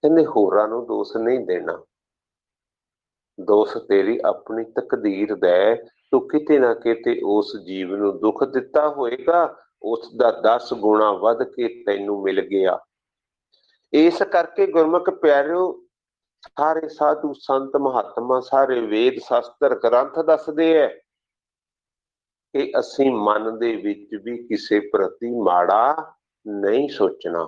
कहते होरां नू दोष नहीं देना, दोष तेरी अपनी तकदीर दा है। तू किते ना किते उस जीव नू दुख दिता होएगा, उसका 10 गुणा वध के तैनू मिल गया। इस करके गुरमुख प्यारिओ सारे साधु संत महात्मा सारे वेद शास्त्र ग्रंथ दसदे है कि असीं मन दे विच भी किसी प्रति माड़ा नहीं सोचना।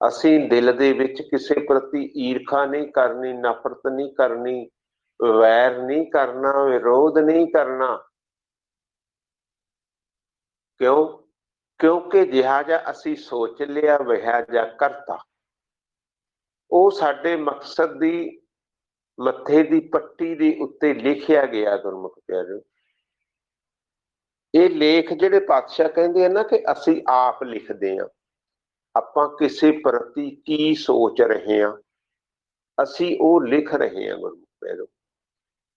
असीं दिल दे विच किसी प्रति ईर्खा नहीं करनी, नफरत नहीं करनी, वैर नहीं करना, विरोध नहीं करना। क्यों? क्योंकि जिहा जा असीं सोच लिया वहा जा करता। ਉਹ ਸਾਡੇ मकसद ਦੀ मत्थे ਦੀ पट्टी ਦੇ ਉੱਤੇ ਲਿਖਿਆ ਗਿਆ। ਗੁਰਮੁਖ ਪਿਆਰਿਓ, ਇਹ ਲੇਖ ਜਿਹੜੇ ਪਾਤਸ਼ਾਹ ਕਹਿੰਦੇ ਆ ਨਾ ਕਿ ਅਸੀਂ ਆਪ ਲਿਖਦੇ ਆ, ਆਪਾਂ ਕਿਸੇ ਪ੍ਰਤੀ ਕੀ ਸੋਚ ਰਹੇ ਆ, ਅਸੀਂ ਉਹ ਲਿਖ ਰਹੇ ਆ। ਗੁਰਮੁਖ ਪਿਆਰਿਓ,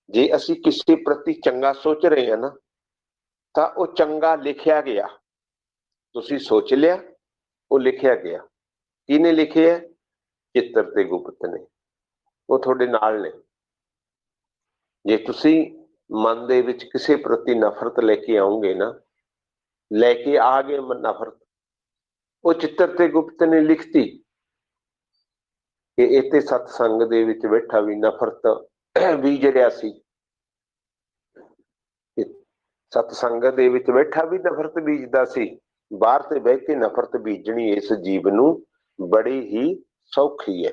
ਜੇ ਅਸੀਂ ਕਿਸੇ ਪ੍ਰਤੀ ਚੰਗਾ ਸੋਚ ਰਹੇ ਆ ਨਾ, ਤਾਂ ਉਹ ਚੰਗਾ ਲਿਖਿਆ ਗਿਆ। ਤੁਸੀਂ ਸੋਚ ਲਿਆ, ਉਹ ਲਿਖਿਆ ਗਿਆ। ਕਿਹਨੇ ਲਿਖਿਆ? चित्र ते गुप्त ने, वो थोड़े नाल ने। जे तुसी मन दे विच किसी प्रति नफरत लेके आओगे ना, लेके आ गए नफरत, वो चित्र ते गुप्त ने लिखती कि इत्थे सतसंग दे विच बैठा भी नफरत बीज रहा सी, सतसंग दे विच बैठा भी नफरत बीजदा सी। बाहर ते बह के नफरत बीजनी इस जीव नू बड़ी ही सौखी है।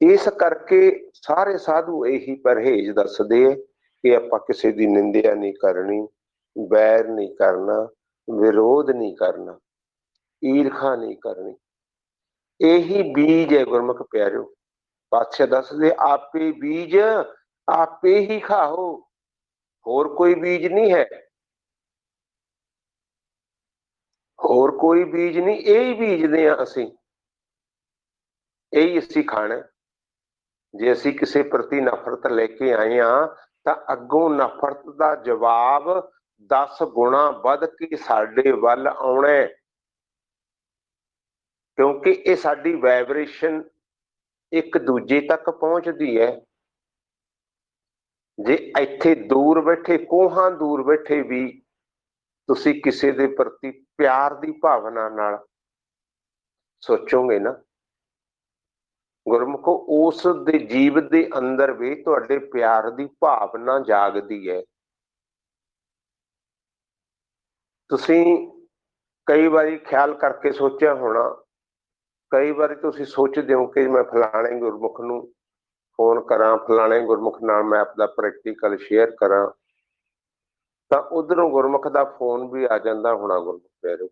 इस करके सारे साधु यही परहेज दसदे कि आपां किसी दी निंदिया नहीं करनी, बैर नहीं करना, विरोध नहीं करना, ईर्खा नहीं करनी। यही बीज है गुरमुख प्यारिओ। पातशाह दसदे आपे बीज आपे ही खाओ, होर कोई बीज नहीं है, होर कोई बीज नहीं, यही बीजदे आ असीं, यही असीं खाना। जे असीं किसी प्रति नफरत लेके आए हाँ, तां अग्गों नफरत का जवाब 10 गुणा वध के साडे वल आउणा है। क्योंकि ये साडी वाइब्रेशन एक दूजे तक पहुंचती है। जे इत्थे दूर बैठे, कोहां दूर बैठे भी तुसी किसी दे प्रति प्यार की भावना नाल सोचोगे ना, गुरमुखो उस दे जीव दे अंदर भी तुहाडे प्यार की भावना जागदी है। तुसी कई बारी ख्याल करके सोचा होना, कई बारी तुसी सोचदे हो कि मैं फलाणे गुरमुख नूं फोन करा, फलाणे गुरमुख नाल मैं अपना प्रैक्टिकल शेयर करा, तो उधरों गुरमुख का फोन भी आ जाता होना। गुरमुख प्यारिओ,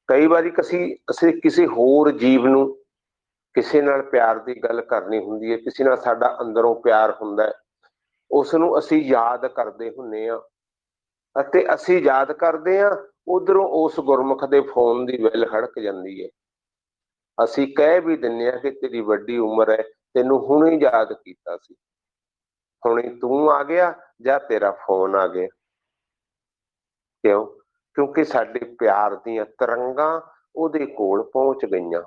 कई बारी असीं किसी होर जीव नूं किसी नाल प्यार की गल करनी हुंदी है, किसी नाल साडा अंदरों प्यार हुंदा है, उस नूं असीं याद करदे हुंदे आ, अते असीं याद करदे आ, उधरों उस गुरमुख दे फोन की बैल खड़क जाती है। असीं कह भी दिंदे आ कि तेरी वड्डी उम्र है, तैनूं हुणे याद कीता सी, हुणे तूं आ गया जां तेरा फोन आ गया। क्यों? क्योंकि साडे प्यार दीयां तरंगां उहदे कोल पहुंच गईयां,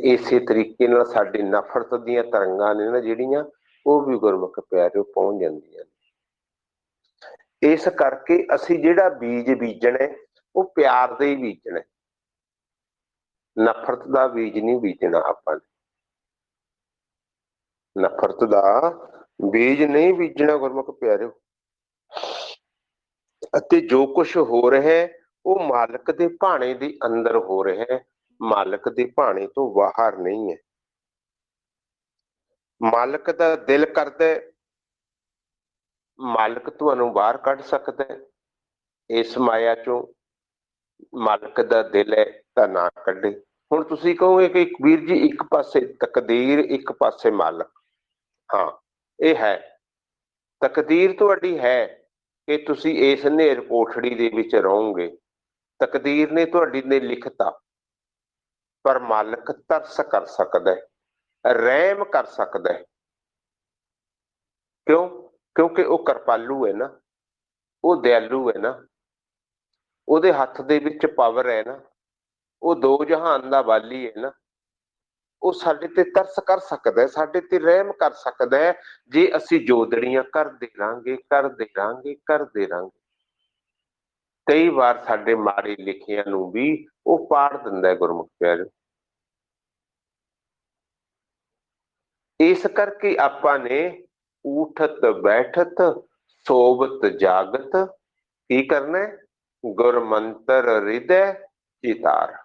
इसे तरीके नाल साडी नफरत दीयां तरंगां ने ना जिहड़ियां, ਉਹ ਵੀ ਗੁਰਮੁਖ ਪਿਆਰਿਓ ਪਹੁੰਚ ਜਾਂਦੀਆਂ ਨੇ। ਇਸ ਕਰਕੇ ਅਸੀਂ ਜਿਹੜਾ ਬੀਜ ਬੀਜਣਾ ਉਹ ਪਿਆਰ ਦੇ ਹੀ ਬੀਜਣਾ, ਨਫ਼ਰਤ ਦਾ ਬੀਜ ਨਹੀਂ ਬੀਜਣਾ। ਆਪਾਂ ਨੇ ਨਫ਼ਰਤ ਦਾ ਬੀਜ ਨਹੀਂ ਬੀਜਣਾ ਗੁਰਮੁਖ ਪਿਆਰਿਓ। ਅਤੇ ਜੋ ਕੁਝ ਹੋ ਰਿਹਾ ਹੈ ਉਹ ਮਾਲਕ ਦੇ ਭਾਣੇ ਦੇ ਅੰਦਰ ਹੋ ਰਿਹਾ ਹੈ, ਮਾਲਕ ਦੇ ਭਾਣੇ ਤੋਂ ਬਾਹਰ ਨਹੀਂ ਹੈ। ਮਾਲਕ ਦਾ ਦਿਲ ਕਰਦਾ, ਮਾਲਕ ਤੁਹਾਨੂੰ ਬਾਹਰ ਕੱਢ ਸਕਦਾ ਹੈ। ਇਸ ਮਾਇਆ ਚੋਂ ਮਾਲਕ ਦਾ ਦਿਲ ਹੈ ਤਾਂ ਨਾ ਕੱਢੇ। ਹੁਣ ਤੁਸੀਂ ਕਹੋਗੇ ਕਿ ਵੀਰ ਜੀ ਇੱਕ ਪਾਸੇ ਤਕਦੀਰ, ਇੱਕ ਪਾਸੇ ਮਾਲਕ। ਹਾਂ, ਇਹ ਹੈ ਤਕਦੀਰ ਤੁਹਾਡੀ ਹੈ ਕਿ ਤੁਸੀਂ ਇਸ ਹਨੇਰ ਕੋਠੜੀ ਦੇ ਵਿੱਚ ਰਹੋਗੇ, ਤਕਦੀਰ ਨੇ ਤੁਹਾਡੀ ਨੇ ਲਿਖਤਾ। ਪਰ ਮਾਲਕ ਤਰਸ ਕਰ ਸਕਦਾ ਹੈ, ਰਹਿਮ ਕਰ ਸਕਦਾ ਹੈ। ਕਿਉਂ? ਕਿਉਂਕਿ ਉਹ ਕਿਰਪਾਲੂ ਹੈ ਨਾ, ਉਹ ਦਿਆਲੂ ਹੈ ਨਾ, ਉਹਦੇ ਹੱਥ ਦੇ ਵਿੱਚ ਪਾਵਰ ਹੈ ਨਾ, ਉਹ ਦੋ ਜਹਾਨ ਦਾ ਵਾਲੀ ਹੈ ਨਾ। ਉਹ ਸਾਡੇ ਤੇ ਤਰਸ ਕਰ ਸਕਦਾ ਹੈ, ਸਾਡੇ ਤੇ ਰਹਿਮ ਕਰ ਸਕਦਾ ਹੈ, ਜੇ ਅਸੀਂ ਜੋਦੜੀਆਂ ਕਰਦੇ ਰਾਂਗੇ, ਕਰਦੇ ਰਾਂਗੇ, ਕਰਦੇ ਰਾਂਗੇ। ਕਈ ਵਾਰ ਸਾਡੇ ਮਾੜੇ ਲਿਖਿਆਂ ਨੂੰ ਵੀ ਉਹ ਪਾੜ ਦਿੰਦਾ ਹੈ ਗੁਰਮੁਖ ਪਿਆਰਿਓ। ਇਸ ਕਰਕੇ ਆਪਾਂ ਨੇ ਊਠਤ ਬੈਠਤ ਸੋਵਤ ਜਾਗਤ ਕੀ ਕਰਨਾ? ਗੁਰਮੰਤਰ ਹਿਰਦੈ ਚਿਤਾਰ।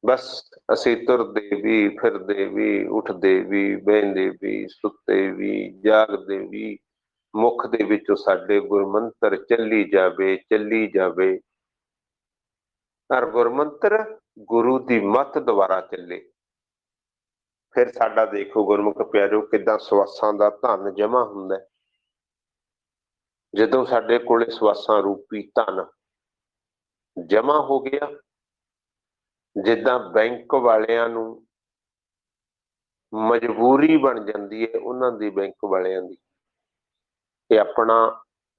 ਬਸ ਅਸੀਂ ਤੁਰਦੇ ਵੀ, ਫਿਰਦੇ ਵੀ, ਉੱਠਦੇ ਵੀ, ਬਹਿੰਦੇ ਵੀ, ਸੁੱਤੇ ਵੀ, ਜਾਗਦੇ ਵੀ, ਮੁਖ ਦੇ ਵਿੱਚੋਂ ਸਾਡੇ ਗੁਰਮੰਤਰ ਚੱਲੀ ਜਾਵੇ, ਚੱਲੀ ਜਾਵੇ। ਪਰ ਗੁਰਮੰਤਰ ਗੁਰੂ ਦੀ ਮੱਤ ਦੁਆਰਾ ਚੱਲੇ। ਫਿਰ ਸਾਡਾ ਦੇਖੋ ਗੁਰਮੁਖ ਪਿਆਰਿਓ ਕਿੱਦਾਂ ਸਵਾਸਾਂ ਦਾ ਧਨ ਜਮਾ ਹੁੰਦਾ। ਜਦੋਂ ਸਾਡੇ ਕੋਲੇ ਸਵਾਸਾਂ ਰੂਪੀ ਧਨ ਜਮਾ ਹੋ ਗਿਆ, ਜਿੱਦਾਂ ਬੈਂਕ ਵਾਲਿਆਂ ਨੂੰ ਮਜਬੂਰੀ ਬਣ ਜਾਂਦੀ ਹੈ ਉਹਨਾਂ ਦੀ, ਬੈਂਕ ਵਾਲਿਆਂ ਦੀ, ਕਿ ਆਪਣਾ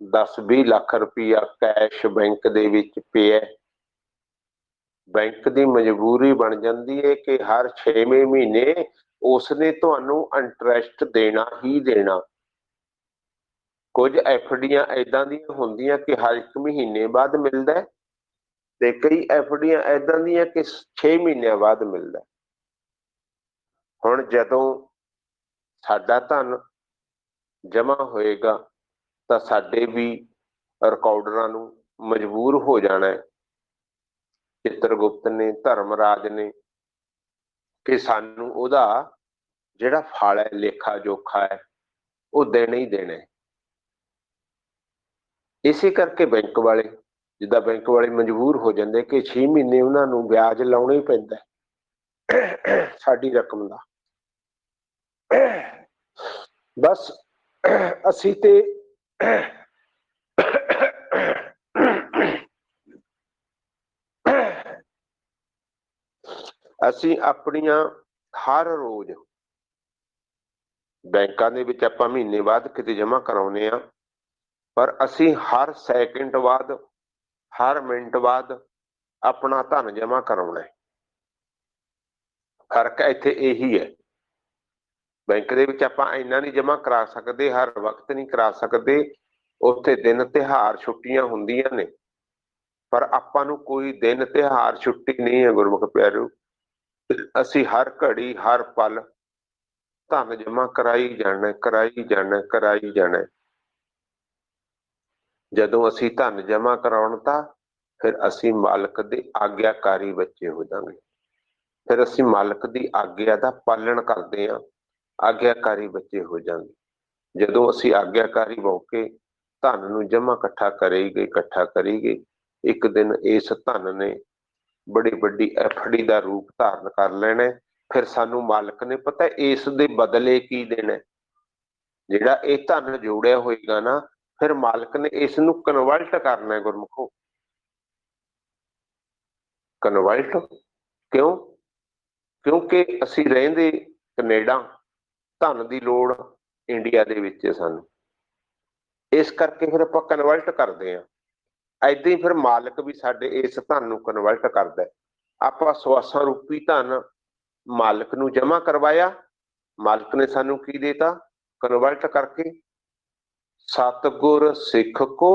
10-20 ਲੱਖ ਰੁਪਈਆ ਕੈਸ਼ ਬੈਂਕ ਦੇ ਵਿੱਚ ਪਿਆ। ਬੈਂਕ ਦੀ ਮਜਬੂਰੀ ਬਣ ਜਾਂਦੀ ਹੈ ਕਿ ਹਰ 6ਵੇਂ ਮਹੀਨੇ ਉਸਨੇ ਤੁਹਾਨੂੰ ਇੰਟਰਸਟ ਦੇਣਾ ਹੀ ਦੇਣਾ। ਕੁਝ ਐਫਡੀਆਂ ਏਦਾਂ ਦੀਆਂ ਹੁੰਦੀਆਂ ਕਿ ਹਰ 1 ਮਹੀਨੇ ਬਾਅਦ ਮਿਲਦਾ, ਤੇ ਕਈ ਐਫਡੀਆਂ ਏਦਾਂ ਦੀਆਂ ਕਿ 6 ਮਹੀਨਿਆਂ ਬਾਅਦ ਮਿਲਦਾ। ਹੁਣ ਜਦੋਂ ਸਾਡਾ ਧਨ ਜਮਾ ਹੋਏਗਾ ਤਾਂ ਸਾਡੇ ਵੀ ਰਿਕਾਰਡਰਾਂ ਨੂੰ ਮਜਬੂਰ ਹੋ ਜਾਣਾ ਹੈ, ਚਿੱਤਰਗੁਪਤ ਨੇ, ਧਰਮਰਾਜ ਨੇ, ਕਿ ਸਾਨੂੰ ਉਹਦਾ ਜਿਹੜਾ ਫਲ ਹੈ, ਲੇਖਾ ਜੋਖਾ ਹੈ, ਉਹ ਦੇਣਾ ਹੀ ਦੇਣਾ। ਇਸੇ ਕਰਕੇ ਬੈਂਕ ਵਾਲੇ, ਜਿੱਦਾਂ ਬੈਂਕ ਵਾਲੇ ਮਜਬੂਰ ਹੋ ਜਾਂਦੇ ਕਿ 6 ਮਹੀਨੇ ਉਹਨਾਂ ਨੂੰ ਵਿਆਜ ਲਾਉਣਾ ਹੀ ਪੈਂਦਾ ਸਾਡੀ ਰਕਮ ਦਾ। ਬਸ ਅਸੀਂ ਤੇ ਅਸੀਂ ਆਪਣੀਆਂ ਹਰ ਰੋਜ਼ ਬੈਂਕਾਂ ਦੇ ਵਿੱਚ ਆਪਾਂ ਮਹੀਨੇ ਬਾਅਦ ਕਿਤੇ ਜਮਾ ਕਰਾਉਨੇ ਆ, ਪਰ ਅਸੀਂ ਹਰ ਸੈਕਿੰਡ ਬਾਅਦ, ਹਰ ਮਿੰਟ ਬਾਅਦ ਆਪਣਾ ਧਨ ਜਮਾ ਕਰਾਉਣਾ ਹੈ। ਫਰਕ ਇੱਥੇ ਇਹੀ ਹੈ। ਬੈਂਕ ਦੇ ਵਿੱਚ ਆਪਾਂ ਇੰਨਾ ਨਹੀਂ ਜਮਾ ਕਰਾ ਸਕਦੇ, ਹਰ ਵਕਤ ਨਹੀਂ ਕਰਾ ਸਕਦੇ, ਉੱਥੇ ਦਿਨ ਤਿਉਹਾਰ ਛੁੱਟੀਆਂ ਹੁੰਦੀਆਂ ਨੇ, ਪਰ ਆਪਾਂ ਨੂੰ ਕੋਈ ਦਿਨ ਤਿਉਹਾਰ ਛੁੱਟੀ ਨਹੀਂ ਹੈ ਗੁਰਮੁਖ ਪਿਆਰਿਓ। ਅਸੀਂ ਹਰ ਘੜੀ, ਹਰ ਪਲ ਧਨ ਜਮਾ ਕਰਾਈ ਜਾਣਾ, ਕਰਾਈ ਜਾਣਾ, ਕਰਾਈ ਜਾਣਾ। ਜਦੋਂ ਅਸੀਂ ਧਨ ਜਮਾ ਕਰਾਉਣ ਤਾਂ ਫਿਰ ਅਸੀਂ ਮਾਲਕ ਦੇ ਆਗਿਆਕਾਰੀ ਬੱਚੇ ਹੋ ਜਾਵਾਂਗੇ। ਫਿਰ ਅਸੀਂ ਮਾਲਕ ਦੀ ਆਗਿਆ ਦਾ ਪਾਲਣ ਕਰਦੇ ਹਾਂ, ਆਗਿਆਕਾਰੀ ਬੱਚੇ ਹੋ ਜਾਵਾਂਗੇ। ਜਦੋਂ ਅਸੀਂ ਆਗਿਆਕਾਰੀ ਹੋ ਕੇ ਧਨ ਨੂੰ ਜਮਾ ਇਕੱਠਾ ਕਰੀ ਗਏ, ਇਕੱਠਾ ਕਰੀ ਗਏ, ਇੱਕ ਦਿਨ ਇਸ ਧਨ ਨੇ ਬੜੀ ਵੱਡੀ ਐਫਡੀ ਦਾ ਰੂਪ ਧਾਰਨ ਕਰ ਲੈਣਾ। ਫਿਰ ਸਾਨੂੰ ਮਾਲਕ ਨੇ ਪਤਾ ਇਸ ਦੇ ਬਦਲੇ ਕੀ ਦੇਣਾ। ਜਿਹੜਾ ਇਹ ਧਨ ਜੋੜਿਆ ਹੋਏਗਾ ਨਾ, ਫਿਰ ਮਾਲਕ ਨੇ ਇਸ ਨੂੰ ਕਨਵਰਟ ਕਰਨਾ। ਗੁਰਮੁਖੋ, ਕਨਵਰਟ ਕਿਉਂ? ਕਿਉਂਕਿ ਅਸੀਂ ਰਹਿੰਦੇ ਕੈਨੇਡਾ, ਧਨ ਦੀ ਲੋੜ ਇੰਡੀਆ ਦੇ ਵਿੱਚ ਹੈ ਸਾਨੂੰ, ਇਸ ਕਰਕੇ ਫਿਰ ਆਪਾਂ ਕਨਵਰਟ ਕਰਦੇ ਹਾਂ। ਏਦਾਂ ਹੀ ਫਿਰ ਮਾਲਕ ਵੀ ਸਾਡੇ ਇਸ ਧਨ ਨੂੰ ਕਨਵਰਟ ਕਰਦਾ। ਆਪਾਂ ਸਵਾਸਾਂ ਰੂਪੀ ਧਨ ਮਾਲਕ ਨੂੰ ਜਮਾ ਕਰਵਾਇਆ, मालिक ने सानू की देता कन्वर्ट करके, सतगुर सिख को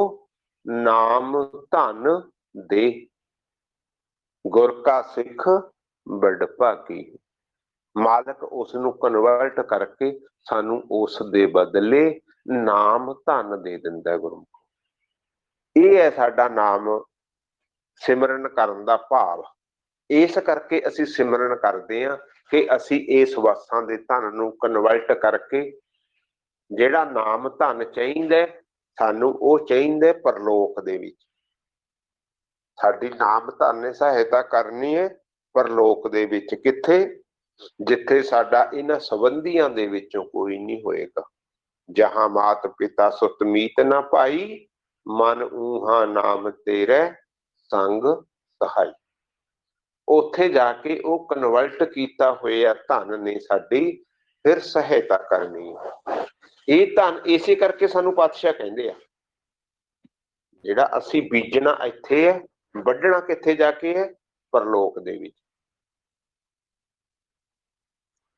नाम धन दे, गुर का सिख बड़ भागी। मालिक उसनू कन्वर्ट करके सानू उस दे बदले नाम धन दे दिंदा है। गुरमुख ये है साडा नाम सिमरन करन दा भाव। इस करके असी सिमरन करते हैं कि असी इस वसां दे धन नू कन्वर्ट करके जिहड़ा नाम धन चाहीदा सानू वो चाहीदा परलोक दे विच। साडी नाम धन ने सहायता करनी है परलोक दे विच, किथे जिथे साडा इन्हां संबंधियां दे विचों कोई नहीं होएगा। जहां मात पिता सुत मीत ना पाई, मन ऊहा नाम तेरे संग सहाई। उत्थे जाके वो कन्वर्ट किया होया धन ने साडी फिर सहायता करनी है। ये धन इसे करके सानू पातशाह कहंदे आ, जिहड़ा असी बीजना इत्थे है, वड्ढना कित्थे जाके है परलोक दे विच।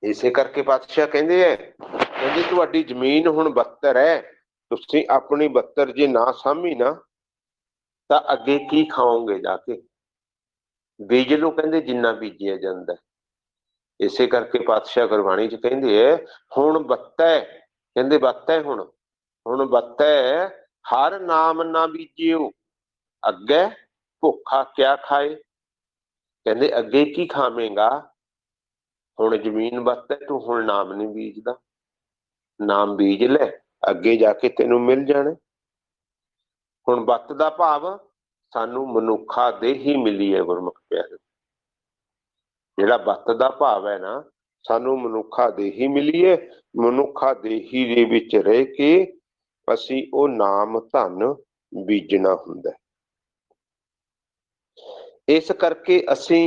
इसे करके पातशाह कहंदे है, कहंदे तुहाडी जमीन हुण 72 है, तुसीं अपनी 72 जे ना सामी ना तां अगे की खाओगे जाके। बीज लो कहंदे जिन्ना बीजिया जांदा। इसे करके पातशाह गुरबाणी च कहंदे है हुण 72, कहंदे 72 हुण 72 हर नाम ना बीजियो, अगे भुखा क्या खाए। कहंदे अगे की खावेंगा, हुण जमीन 72 तू हुण नाम नहीं बीजदा, नाम बीज ले अगे जाके तेनू मिल जाने। हुण बत दा भाव सानू मनुखा दे ही मिली है। गुरमुख प्यारे, जिहड़ा बत दा भाव है ना सानू मनुखा दे ही मिली है। मनुखा दे ही दे विच रह के असी ओ नाम धन बीजना हुंदा। इस करके असी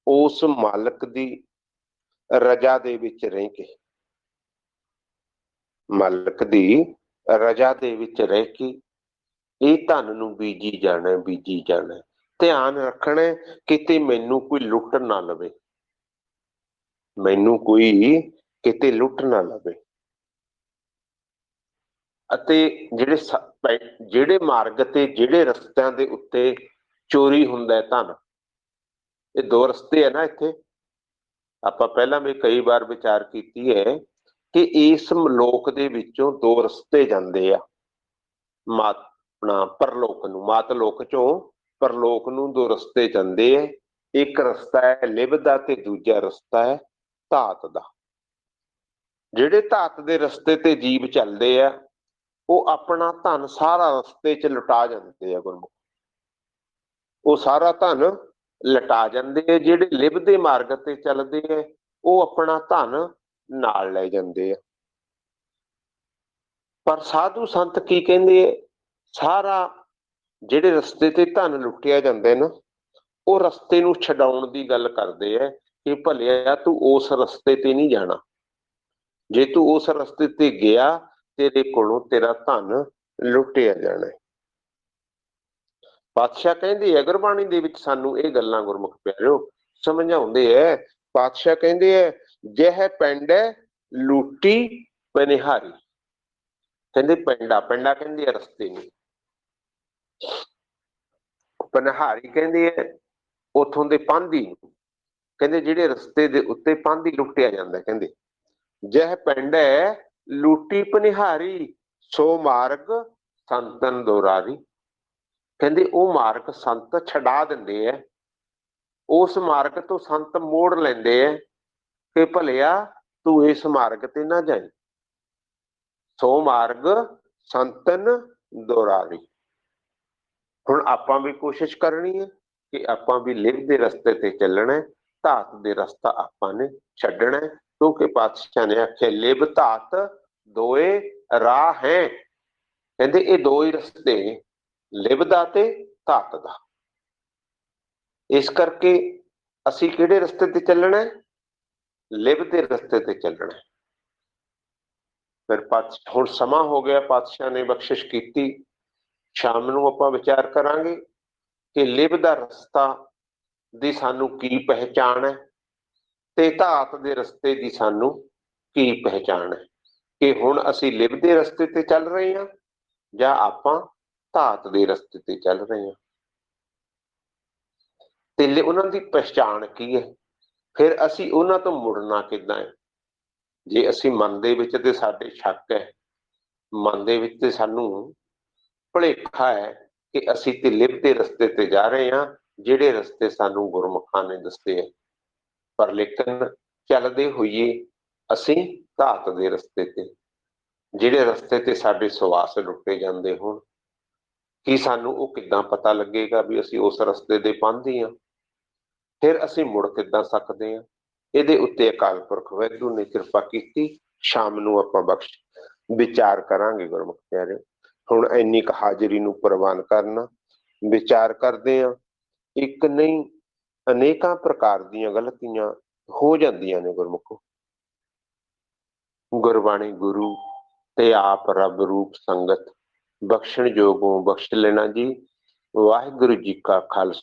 उस मालक दी रजा दे विच रह के, मालक दी रजा दे विच रह के ये धन नू बीजी जाना, बीजी जाना। ध्यान रखना किते मैनू कोई लुट ना लवे, मैनू कोई किते लुट ना लवे। ਅਤੇ ਜਿਹੜੇ मार्ग ते ਜਿਹੜੇ ਰਸਤਿਆਂ ਦੇ ਉੱਤੇ चोरी ਹੁੰਦਾ है धन, ये दो रस्ते है ना। इत्थे आपां पहलां भी कई बार विचार कीती है कि इस लोक दे विचों दो रस्ते जांदे आ। मात अपना परलोक नूं, मात लोक चों परलोक नूं दो रस्ते जांदे है। एक रस्ता है लिव दा ते दूजा रस्ता है धात दा। ਜਿਹੜੇ धात दे रस्ते ते जीव चलदे आ वो अपना धन सारा रस्ते च लुटा जाते हैं। गुरमुख वो सारा धन लटा जाते हैं। जिहड़े लिव दे मार्ग ते चलते हैं वो अपना धन नाल ले जाते हैं। पर साधु संत की कहंदे, सारा जिहड़े रस्ते ते धन लुटिया जांदा ना वो रस्ते नूं छडाउण दी गल करदे है कि भलिया तू उस रस्ते ते नहीं जाना। जे तू उस रस्ते ते गया तेरे कोलों तेरा धन लुटिया जाना है। पातशाह कहंदे है गुरबाणी दे विच सानू ये गल्लां गुरमुख प्यारिओ समझाउंदे है। पातशाह कहंदे है जह पिंड लूटी पनिहारी। कहंदे पिंडा, पिंडा कहंदे है रस्ते नूं, पनिहारी कहंदे है उथों दे पांधी नूं। कहंदे जिहड़े रस्ते दे उत्ते पांधी लुटिया जांदा। कहंदे जह पिंड लूटी पनिहारी सो मार्ग संतन दोरारी। कहंदे वो मार्ग संत छड़ा दिंदे है, उस मार्ग तो संत मोड़ लेंदे है कि भलिया तू इस मार्ग ते ना जाए। सो मार्ग संतन दोरारी। हुण आपां भी कोशिश करनी है कि आपां भी लिव दे रस्ते ते चलना है, धात दे रस्ता आपां ने छड्डना है। क्योंकि पातशाह ने आख्या लिव धात दोए राह है। कहंदे ये दो ही रस्ते ने, लिव दा ते धात दा। इस करके असी किहड़े रस्ते ते चलना है? लिव दे रस्ते ते चलना है। फिर हुण समा हो गया, पातशाह ने बख्शिश कीती। शाम नूं आपां विचार करांगे कि लिव दा रस्ता दी सानू की पहचान है ते धात दे रस्ते दी सानू ਕੀ ਪਹਿਚਾਣ ਹੈ ਕਿ ਹੁਣ ਅਸੀਂ ਲਿਵ ਦੇ ਰਸਤੇ ਤੇ ਚੱਲ ਰਹੇ ਹਾਂ ਜਾਂ ਆਪਾਂ ਧਾਤ ਦੇ ਰਸਤੇ ਤੇ ਚੱਲ ਰਹੇ ਹਾਂ। ਤੇ ਉਹਨਾਂ ਦੀ ਪਛਾਣ ਕੀ ਹੈ, ਫਿਰ ਅਸੀਂ ਉਹਨਾਂ ਤੋਂ ਮੁੜਨਾ ਕਿੱਦਾਂ ਹੈ। ਜੇ ਅਸੀਂ ਮਨ ਦੇ ਵਿੱਚ ਤੇ ਸਾਡੇ ਸ਼ੱਕ ਹੈ, ਮਨ ਦੇ ਵਿੱਚ ਤੇ ਸਾਨੂੰ ਭੁਲੇਖਾ ਹੈ ਕਿ ਅਸੀਂ ਤੇ ਲਿਵ ਦੇ ਰਸਤੇ ਤੇ ਜਾ ਰਹੇ ਹਾਂ, ਜਿਹੜੇ ਰਸਤੇ ਸਾਨੂੰ ਗੁਰਮੁਖਾਂ ਨੇ ਦੱਸੇ ਹੈ। ਪਰ ਲੇਕਿਨ ਚੱਲਦੇ ਹੋਈਏ ਅਸੀਂ ਧਾਤ ਦੇ ਰਸਤੇ ਤੇ, ਜਿਹੜੇ ਰਸਤੇ ਤੇ ਸਾਡੇ ਸਵਾਸ ਲੁੱਟੇ ਜਾਂਦੇ ਹੋਣ, ਕੀ ਸਾਨੂੰ ਉਹ ਕਿੱਦਾਂ ਪਤਾ ਲੱਗੇਗਾ ਵੀ ਅਸੀਂ ਉਸ ਰਸਤੇ ਦੇ ਪਾਂਧੀ ਹਾਂ। ਫਿਰ ਅਸੀਂ ਮੁੜ ਕਿੱਦਾਂ ਸਕਦੇ ਹਾਂ। ਇਹਦੇ ਉੱਤੇ ਅਕਾਲ ਪੁਰਖ ਵਾਹਿਗੁਰੂ ਨੇ ਕਿਰਪਾ ਕੀਤੀ। ਸ਼ਾਮ ਨੂੰ ਆਪਾਂ ਬਖਸ਼ ਵਿਚਾਰ ਕਰਾਂਗੇ ਗੁਰਮੁਖ ਪਿਆਰਿਓ। ਹੁਣ ਇੰਨੀ ਕੁ ਹਾਜ਼ਰੀ ਨੂੰ ਪ੍ਰਵਾਨ ਕਰਨਾ, ਵਿਚਾਰ ਕਰਦੇ ਹਾਂ। ਇੱਕ ਨਹੀਂ ਅਨੇਕਾਂ ਪ੍ਰਕਾਰ ਦੀਆਂ ਗਲਤੀਆਂ ਹੋ ਜਾਂਦੀਆਂ ਨੇ ਗੁਰਮੁਖੋ। ਗੁਰਬਾਣੀ ਗੁਰੂ ਤੇ ਆਪ ਰੱਬ ਰੂਪ ਸੰਗਤ ਬਖਸ਼ਣ ਜੋਗੋਂ ਬਖਸ਼ ਲੈਣਾ ਜੀ। ਵਾਹਿਗੁਰੂ ਜੀ ਕਾ ਖਾਲਸਾ